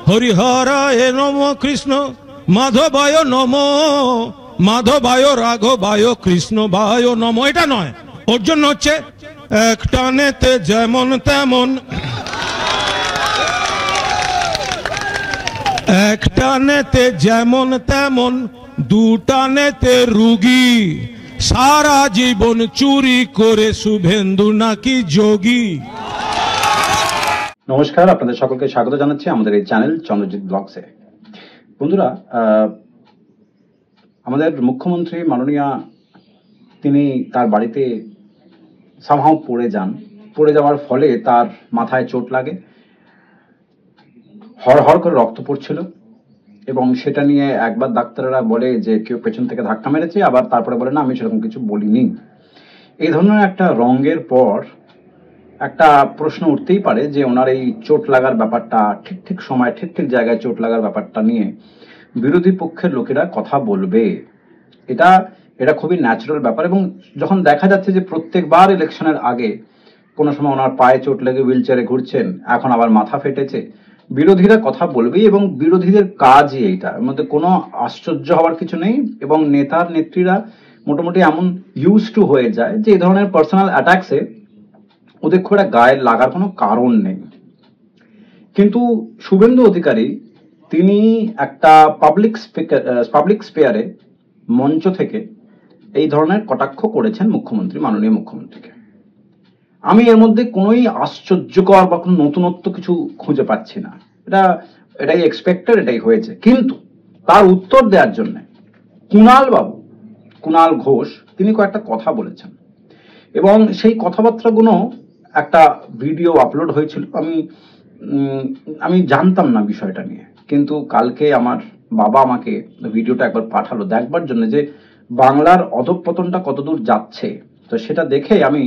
হরিহরায় নম কৃষ্ণ মাধবায় নম মাধবায় রাঘবায় কৃষ্ণ ভায় নম, এটা নয়। ওর জন্য হচ্ছে এক টানেতে যেমন তেমন, এক টানেতে যেমন তেমন, দু টানেতে রুগী, সারা জীবন চুরি করে শুভেন্দু নাকি যোগী। নমস্কার, আপনাদের সকলকে স্বাগত জানাচ্ছি আমাদের এই চ্যানেল চন্দ্রজিৎ ব্লগসে। বন্ধুরা, আমাদের মুখ্যমন্ত্রী মাননীয়া তিনি তার বাড়িতে সামহাও পড়ে যান। পড়ে যাওয়ার ফলে তার মাথায় চোট লাগে, হড়হড় করে রক্ত পড়ছিল এবং সেটা নিয়ে একবার ডাক্তাররা বলে যে কেউ পেছন থেকে ধাক্কা মেরেছে, আবার তারপরে বলে না আমি সেরকম কিছু বলিনি। এই ধরনের একটা রঙের পর একটা প্রশ্ন উঠতেই পারে যে ওনার এই চোট লাগার ব্যাপারটা, ঠিক সময় ঠিক জায়গায় চোট লাগার ব্যাপারটা নিয়ে বিরোধী পক্ষের লোকেরা কথা বলবে। এটা খুবই ন্যাচারাল ব্যাপার। এবং যখন দেখা যাচ্ছে যে প্রত্যেকবার ইলেকশনের আগে কোনো সময় ওনার পায়ে চোট লেগে হুইল চেয়ারে ঘুরছেন, এখন আবার মাথা ফেটেছে, বিরোধীরা কথা বলবেই এবং বিরোধীদের কাজই এইটা। এর মধ্যে কোনো আশ্চর্য হওয়ার কিছু নেই। এবং নেতার নেত্রীরা মোটামুটি এমন ইউজ টু হয়ে যায় যে এই ধরনের পার্সোনাল অ্যাটাকসে ওদের খুব একটা গায়ে লাগার কোনো কারণ নেই। কিন্তু শুভেন্দু অধিকারী তিনি একটা পাবলিক স্পেয়ারে মঞ্চ থেকে এই ধরনের কটাক্ষ করেছেন মুখ্যমন্ত্রী, মাননীয় মুখ্যমন্ত্রীকে। আমি এর মধ্যে কোনোই আশ্চর্যকর বা কোনো নতুনত্ব কিছু খুঁজে পাচ্ছি না। এটাই এক্সপেক্টেড, এটাই হয়েছে। কিন্তু তার উত্তর দেওয়ার জন্য কুণাল ঘোষ তিনি কয়েকটা কথা বলেছেন এবং সেই কথাবার্তাগুলো একটা ভিডিও আপলোড হয়েছিল। আমি জানতাম না বিষয়টা নিয়ে, কিন্তু কালকে আমার বাবা আমাকে ভিডিওটা একবার পাঠালো দেখবার জন্য যে বাংলার অধঃপতনটা কতদূর যাচ্ছে। তো সেটা দেখে আমি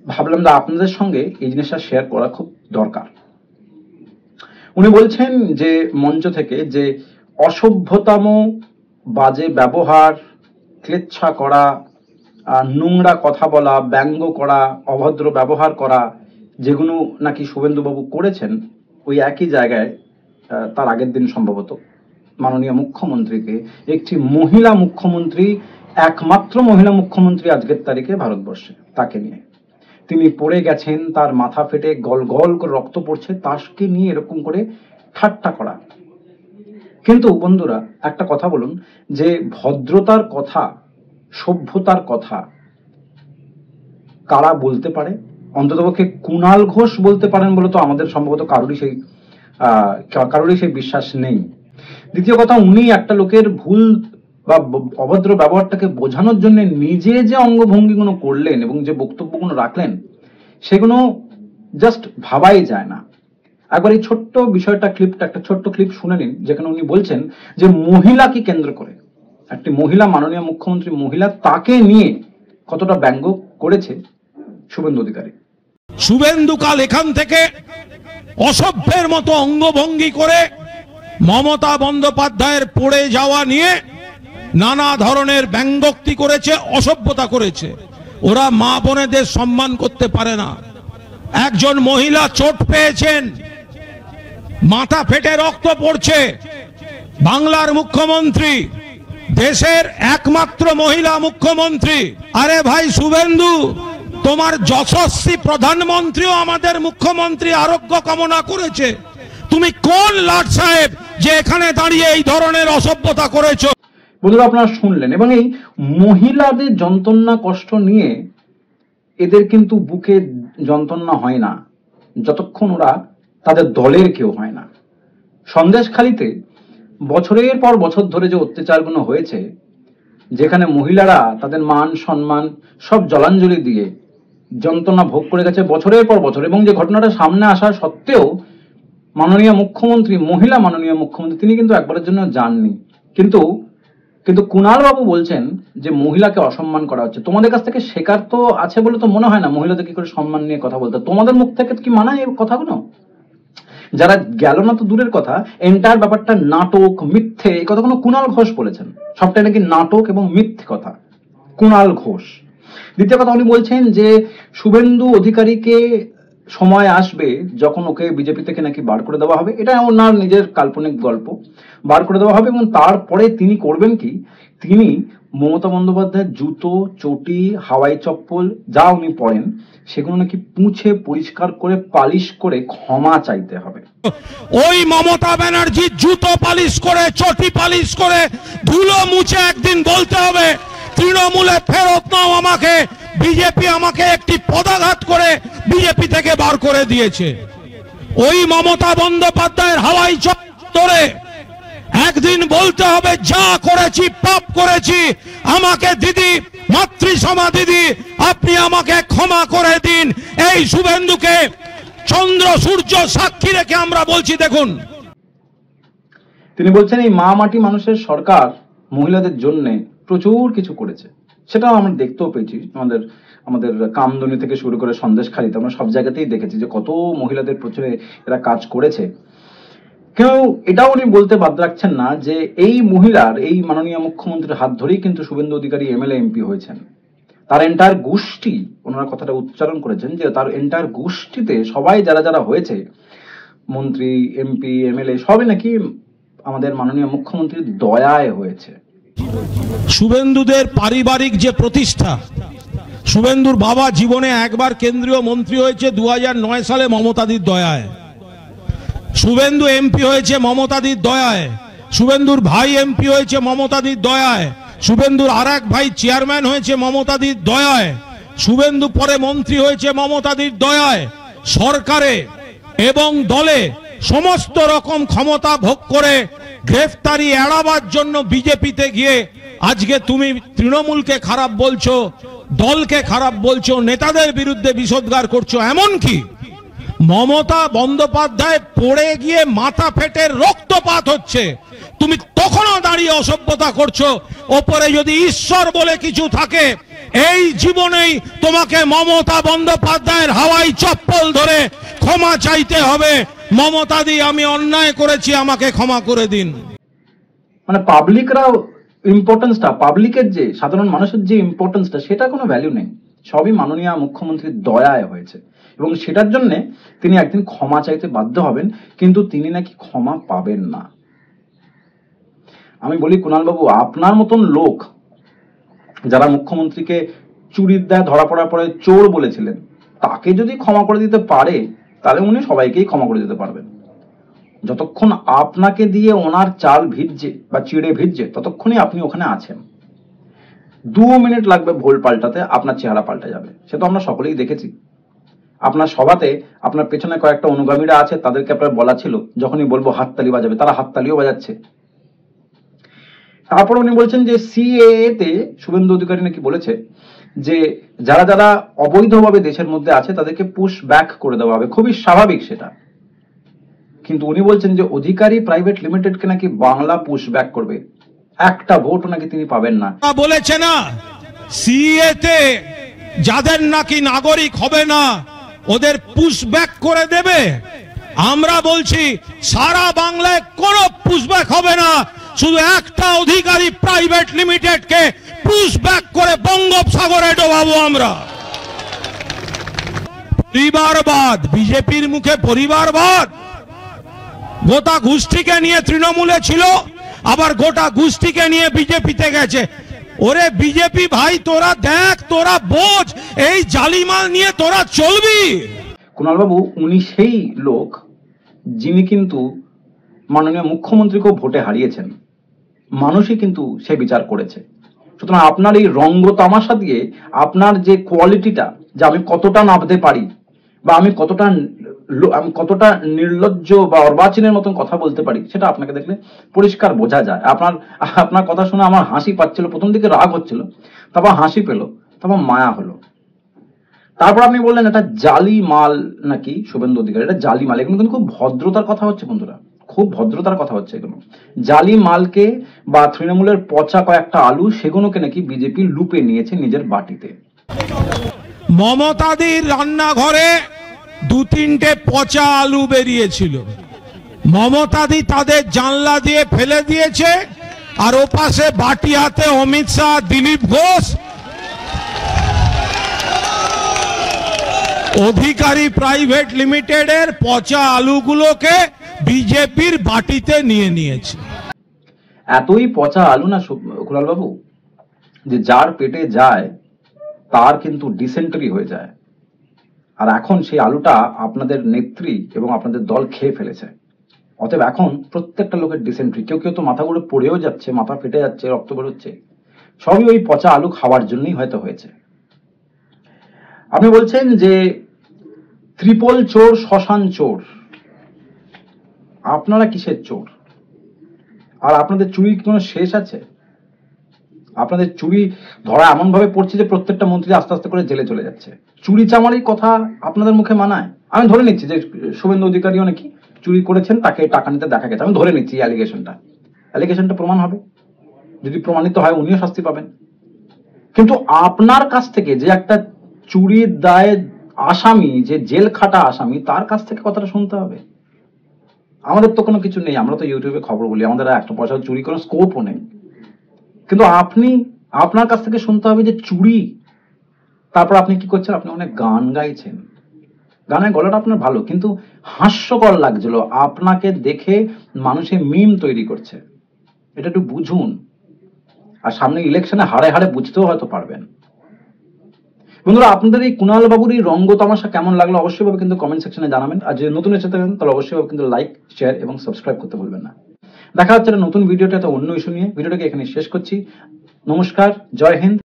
ভাবলাম যে আপনাদের সঙ্গে এই জিনিসটা শেয়ার করা খুব দরকার। উনি বলছেন যে মঞ্চ থেকে যে অসভ্যতম বাজে ব্যবহার, ক্লেচ্ছা করা, নোংরা কথা বলা, ব্যঙ্গ করা, অভদ্র ব্যবহার করা, যেগুলো নাকি শুভেন্দুবাবু করেছেন, ওই একই জায়গায় তার আগের দিন সম্ভবত মাননীয় মুখ্যমন্ত্রীকে, একটি মহিলা মুখ্যমন্ত্রী, একমাত্র মহিলা মুখ্যমন্ত্রী আজকের তারিখে ভারতবর্ষে, তাকে নিয়ে তিনি পড়ে গেছেন, তার মাথা ফেটে গল গল করে রক্ত পড়ছে, তাকে নিয়ে এরকম করে ঠাট্টা করা। কিন্তু বন্ধুরা একটা কথা বলুন, যে ভদ্রতার কথা, সভ্যতার কথা কারা বলতে পারে? অন্ততপক্ষে কুণাল ঘোষ বলতে পারেন বলে তো আমাদের সম্ভবত কারোরই সেই বিশ্বাস নেই। দ্বিতীয় কথা, উনি একটা লোকের ভুল বা অভদ্র ব্যবহারটাকে বোঝানোর জন্য নিজে যে অঙ্গভঙ্গিগুলো করলেন এবং যে বক্তব্যগুলো রাখলেন, সেগুলো জাস্ট ভাবাই যায় না। একবার এই ছোট্ট বিষয়টা, একটা ছোট্ট ক্লিপ শুনে নিন, যেখানে উনি বলছেন যে মহিলাকে কেন্দ্র করে, একটি মহিলা, মাননীয় মুখ্যমন্ত্রী মহিলা, তাকে নিয়ে কতটা ব্যঙ্গ করেছে শুভেন্দু অধিকারী। শুভেন্দু কাল এখান থেকে অসভ্যের মতো অঙ্গভঙ্গি করে মমতা বন্দ্যোপাধ্যায়ের পড়ে যাওয়া নিয়ে নানা ধরনের ব্যঙ্গোক্তি করেছে, অসভ্যতা করেছে। ওরা মা বোনেদের সম্মান করতে পারে না। একজন মহিলা চোট পেয়েছেন, মাথা ফেটে রক্ত পড়ছে, বাংলার মুখ্যমন্ত্রী, দেশের একমাত্র মহিলা মুখ্যমন্ত্রী। আরে ভাই শুভেন্দু, তোমার যশস্বী প্রধানমন্ত্রীও আমাদের মুখ্যমন্ত্রী আরোগ্য কামনা করেছে। তুমি কোন লাট সাহেব যে এখানে দাঁড়িয়ে এই ধরনের অসভ্যতা করেছো? বন্ধুরা আপনারা শুনলেন। এবং এই মহিলাদের যন্ত্রণা কষ্ট নিয়ে এদের কিন্তু বুকে যন্ত্রণা হয় না যতক্ষণ ওরা তাদের দলের কেউ হয় না। সন্দেশখালিতে বছরের পর বছর ধরে যে অত্যাচারগুলো হয়েছে, যেখানে মহিলারা তাদের মান সম্মান সব জলাঞ্জলি দিয়ে যন্ত্রণা ভোগ করে গেছে বছরের পর বছর, এবং যে ঘটনাটা সামনে আসা সত্ত্বেও মাননীয় মুখ্যমন্ত্রী, মহিলা মাননীয় মুখ্যমন্ত্রী, তিনি কিন্তু একবারের জন্য যাননি। কিন্তু কুণাল বাবু বলছেন যে মহিলাকে অসম্মান করা হচ্ছে। তোমাদের কাছ থেকে শেখার তো আছে বলে তো মনে হয় না মহিলাদের কি করে সম্মান নিয়ে কথা বলতে। তোমাদের মুখ থেকে কি মানায় এই কথাগুলো? যারা গেল না তো দূরের কথা, এন্টায়ার ব্যাপারটা নাটক, মিথ্যে, এই কথাগুলো কুণাল ঘোষ বলেছেন। সবটাই নাকি নাটক এবং মিথ্যে কথা, কুণাল ঘোষ। দ্বিতীয় কথা, উনি বলছেন যে শুভেন্দু অধিকারীকে সময় আসবে যখন ওকে বিজেপি থেকে নাকি বার করে দেওয়া হবে, এটা ওনার নিজের কাল্পনিক গল্প, বার করে দেওয়া হবে এবং তারপরে তিনি করবেন কি, তিনি মমতা বন্দ্যোপাধ্যায়ের জুতো, চটি, হাওয়াই চপ্পল যা উনি পরেন সেগুলো নাকি পুছে পরিষ্কার করে পালিশ করে ক্ষমা চাইতে হবে। ওই মমতা ব্যানার্জি জুতো পালিশ করে, চটি পালিশ করে, ধুলো মুছে একদিন বলতে হবে তৃণমূলে ফেরত নাও আমাকে, বিজেপি আমাকে একটি পদাঘাত করে বিজেপি থেকে বার করে দিয়েছে। ওই মমতা বন্দ্যোপাধ্যায়ের হাওয়াই চত্বরে একদিন বলতে হবে যা করেছি পাপ করেছি, আমাকে দিদি, মাতৃসমা দিদি আপনি আমাকে ক্ষমা করে দিন। এই শুভেন্দুকে চন্দ্র সূর্য সাক্ষী রেখে আমরা বলছি। দেখুন, তিনি বলছেন এই মা মাটি মানুষের সরকার মহিলাদের জন্য প্রচুর কিছু করেছে, সেটাও আমরা দেখতেও পেয়েছি। আমাদের কামদুনি থেকে শুরু করে সন্দেশখালিতে আমরা সব জায়গাতেই দেখেছি যে কত মহিলাদের প্রচুর এরা কাজ করেছে। কেউ এটাও উনি বলতে বাদ রাখছেন না যে এই মহিলার, এই মাননীয় মুখ্যমন্ত্রীর হাত ধরেই কিন্তু শুভেন্দু অধিকারী এমএলএ এমপি হয়েছেন। তার এন্টায়ার গোষ্ঠী, ওনারা কথাটা উচ্চারণ করেছেন যে তার এন্টায়ার গোষ্ঠীতে সবাই যারা যারা হয়েছে, মন্ত্রী, এমপি, এমএলএ, সবই নাকি আমাদের মাননীয় মুখ্যমন্ত্রীর দয়ায় হয়েছে। শুভেন্দুদের পারিবারিক যে প্রতিষ্ঠা, শুভেন্দুর বাবা জীবনে একবার কেন্দ্রীয় মন্ত্রী হয়েছে 2009 সালে মমতাদির দয়ায়, শুভেন্দু এমপি হয়েছে মমতাদির দয়ায়, শুভেন্দুর ভাই এমপি হয়েছে মমতাদির দয়ায়, শুভেন্দুর আরেক ভাই চেয়ারম্যান হয়েছে মমতাদির দয়ায়, শুভেন্দু পরে মন্ত্রী হয়েছে মমতাদির দয়ায়। সরকারে এবং দলে সমস্ত রকম ক্ষমতা ভোগ করে গ্রেফতারি এড়াবার জন্য বিজেপিতে গিয়ে আজকে তুমি তৃণমূলকে খারাপ বলছো, দলকে খারাপ বলছো, নেতাদের বিরুদ্ধে বিষোদ্গার করছো। এমনকি মমতা বন্দ্যোপাধ্যায় পড়ে গিয়ে মাথা ফেটে রক্তপাত হচ্ছে, তুমি তখনও দাঁড়িয়ে অসভ্যতা করছো। ওপরে যদি ঈশ্বর বলে কিছু থাকে, এই জীবনেই তোমাকে মমতা বন্দ্যোপাধ্যায়ের হাওয়াই চপ্পল ধরে ক্ষমা চাইতে হবে। মমতা দি, আমি অন্যায় করেছি, আমাকে ক্ষমা করে দিন। মানে পাবলিকরাও ইম্পর্টেন্সটা, পাবলিকের যে সাধারণ মানুষের যে ইম্পর্টেন্সটা, সেটা কোনো ভ্যালু নেই। সবই মাননীয় মুখ্যমন্ত্রীর দয়ায় হয়েছে এবং সেটার জন্য তিনি একদিন ক্ষমা চাইতে বাধ্য হবেন, কিন্তু তিনি নাকি ক্ষমা পাবেন না। আমি বলি কুণাল বাবু, আপনার মতন লোক যারা মুখ্যমন্ত্রীকে চুরির দায়ে ধরা পড়ার পরে চোর বলেছিলেন, তাকে যদি ক্ষমা করে দিতে পারে তাহলে উনি সবাইকেই ক্ষমা করে দিতে পারবেন। যতক্ষণ আপনাকে দিয়ে ওনার চাল ভিজছে বা চিড়ে ভিজছে, ততক্ষণই আপনি ওখানে আছেন। 2 মিনিট লাগবে ভোল পাল্টাতে, আপনার চেহারা পাল্টে যাবে। সে তো আমরা সকলেই দেখেছি। আপনার সভাতে আপনার পেছনে কয়েকটা অনুগামীরা আছে, তাদেরকে আপনার বলা ছিল যখনই বলবো হাততালি বাজাবে, তারা হাততালিও বাজাচ্ছে। তারপর উনি বলছেন যে সিএএ তে শুভেন্দু অধিকারী নাকি বলেছে যে যারা যারা অবৈধভাবে দেশের মধ্যে আছে তাদেরকে পুশ ব্যাক করে দেওয়া হবে, খুবই স্বাভাবিক সেটা। কিন্তু উনি বলছেন যে অধিকারী প্রাইভেট লিমিটেডকে নাকি বাংলা পুশ ব্যাক করবে, একটা ভোট নাকি তিনি পাবেন না। বলেছে না সিএ তে যাদের নাকি নাগরিক হবে না ওদের পুশ ব্যাক করে দেবে। আমরা বলছি সারা বাংলায় কোনো পুশ ব্যাক হবে না, শুধু একটা অধিকারী প্রাইভেট লিমিটেডকে পুশ ব্যাক করে বঙ্গোপসাগরে ডোবাবো আমরা। পরিবারবাদ, বিজেপির মুখে পরিবারবাদ, গোটা গোষ্ঠীকে নিয়ে তৃণমূলে ছিল, আবার গোটা গোষ্ঠীকে নিয়ে বিজেপিতে গেছে। ওরে বিজেপি ভাই, তোরা দেখ, তোরা বোঝ, এই জালিমাল নিয়ে তোরা চলবি। কুণাল বাবু, উনি সেই লোক যিনি কিন্তু মাননীয় মুখ্যমন্ত্রীকেও ভোটে হারিয়েছেন, মানুষই কিন্তু সে বিচার করেছে। সুতরাং আপনার এই রঙ্গ তামাশা দিয়ে আপনার যে কোয়ালিটিটা, যে আমি কতটা নামতে পারি বা আমি কতটা নির্লজ্জ বা অর্বাচীনের মতন কথা বলতে পারি, সেটা আপনাকে দেখলে পরিষ্কার বোঝা যায়। আপনার কথা শুনে আমার হাসি পাচ্ছিল, প্রথম দিকে রাগ হচ্ছিল, তারপর হাসি পেল, তারপর মায়া হলো। তারপর আপনি বললেন এটা জালি মাল নাকি শুভেন্দু অধিকারী, এটা জালি মাল। এগুলো কিন্তু খুব ভদ্রতার কথা হচ্ছে বন্ধুরা, খুব ভদ্রতার কথা হচ্ছে। এগুলো জালি মালকে বা তৃণমূলের পচা কয়েকটা আলু, সেগুলোকে নাকি বিজেপি লুপে নিয়েছে নিজের বাটিতে। মমতাদির রান্নাঘরে 2-3টে পচা আলু বেরিয়েছিল, মমতাদি তাদের জানলা দিয়ে ফেলে দিয়েছে, আর ওপাশে বাটি হাতে অমিত শাহ, দিলীপ ঘোষ অধিকারী প্রাইভেট লিমিটেডের পচা আলুগুলোকে বিজেপির বাটিতে নিয়ে নিয়েছে। এতই পচা আলু না কুণাল বাবু, যে যার পেটে যায় তার কিন্তু ডিসেন্টারি হয়ে যায়। আর এখন সেই আলুটা আপনাদের নেত্রী এবং আপনাদের দল খেয়ে ফেলেছে। অতএব এখন প্রত্যেকটা লোকের ডিসেন্ট্রি, কেউ কেউ তো মাথা ঘুরে পড়েও যাচ্ছে, মাথা ফেটে যাচ্ছে, রক্ত বেরোচ্ছে, সবই ওই পচা আলু খাওয়ার জন্যই হয়তো হয়েছে। আপনি বলছেন যে ত্রিপল চোর, শ্মশান চোর, আপনারা কিসের চোর? আর আপনাদের চুরির কোনো শেষ আছে? আপনাদের চুরি ধরা এমন ভাবে পড়ছে যে প্রত্যেকটা মন্ত্রী আস্তে আস্তে করে জেলে চলে যাচ্ছে। চুরি চামারির কথা আপনাদের মুখে মানায়? আমি ধরে নিচ্ছি যে শুভেন্দু অধিকারীও নাকি চুরি করেছেন, তাকে টাকা নিতে দেখা গেছে, আমি ধরে নিচ্ছি অ্যালিগেশনটা প্রমাণ হবে, যদি প্রমাণিত হয় উনিও শাস্তি পাবেন। কিন্তু আপনার কাছ থেকে যে একটা চুরির দায়ে আসামি, যে জেল খাটা আসামি, তার কাছ থেকে কথাটা শুনতে হবে। আমাদের তো কোনো কিছু নেই, আমরা তো ইউটিউবে খবর বলি, আমাদের একটা পয়সা চুরি করার স্কোপও নেই। কিন্তু আপনার কাছ থেকে শুনতে হবে যে চুরি। তারপর আপনি কি করছেন? আপনি অনেক গান গাইছেন, গানের গলাটা আপনার ভালো, কিন্তু হাস্যকর লাগছিল আপনাকে দেখে। মানুষে মিম তৈরি করছে, এটা একটু বুঝুন। আর সামনে ইলেকশনে হারে হারে বুঝতেও হয়তো পারবেন। বন্ধুরা, আপনাদের এই কুণাল বাবুর এই রঙ্গ তামাশা কেমন লাগলো অবশ্যই ভাবে কিন্তু কমেন্ট সেকশনে জানাবেন। আর যদি নতুন এসে থাকেন তাহলে অবশ্যই ভাবে কিন্তু লাইক, শেয়ার এবং সাবস্ক্রাইব করতে ভুলবেন না। দেখা হচ্ছে একটা নতুন ভিডিওতে একটা অন্য ইস্যু নিয়ে। ভিডিওটাকে এখানে শেষ করছি। নমস্কার, জয় হিন্দ।